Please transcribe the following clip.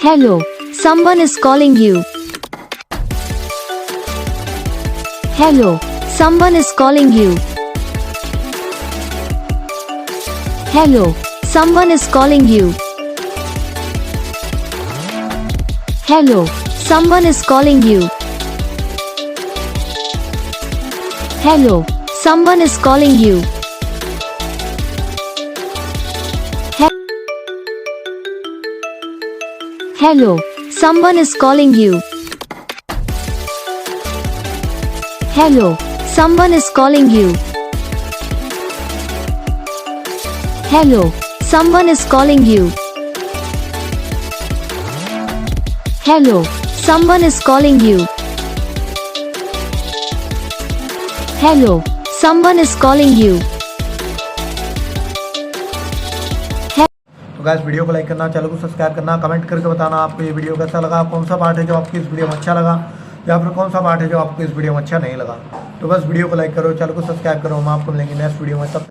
Hello, someone is calling you. Hello, someone is calling you. Hello, someone is calling you. Hello, someone is calling you. Hello, someone is calling you. Hello, someone is calling you. Hello, someone is calling you. Hello, someone is calling you. Hello, someone is calling you. Hello, someone is calling you. तो guys video को like करना, channel को subscribe करना, comment करके बताना आपको ये video कैसा लगा, कौन सा पार्ट है जो आपको इस वीडियो में अच्छा लगा या फिर कौन सा पार्ट है जो आपको इस वीडियो में अच्छा नहीं लगा। तो बस वीडियो को लाइक करो, चैनल को सब्सक्राइब करो। हम आपको मिलेंगे नेक्स्ट वीडियो में। तब